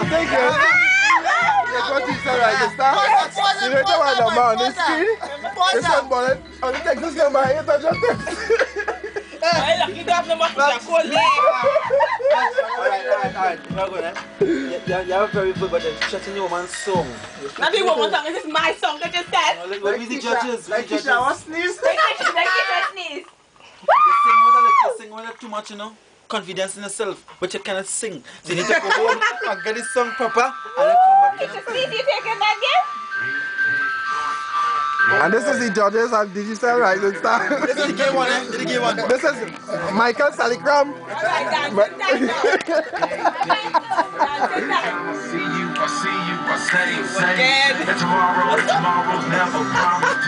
Thank you. That's what you said right this time. You know the one number on the screen? This one bullet. On the Texas number 800. Ay, lucky that number for the cold day. Alright. You're good, eh? You're very good, but they're shutting your woman's song. Not the woman's song, this is my song that you said. What is the judges? Like you shower sneeze. Like you sneeze. You sing with it too much, you know? Confidence in yourself, but you cannot sing. So you need to go home and get this song proper and then come back. You should sneeze, you take it back again. And this is the judges of Digital Rising Star. This is the gay one, eh? This is the gay one. This is Michael Salikram. Alright, dancing time now. Dancing time. I see you, I say, Again. and tomorrow's never promised.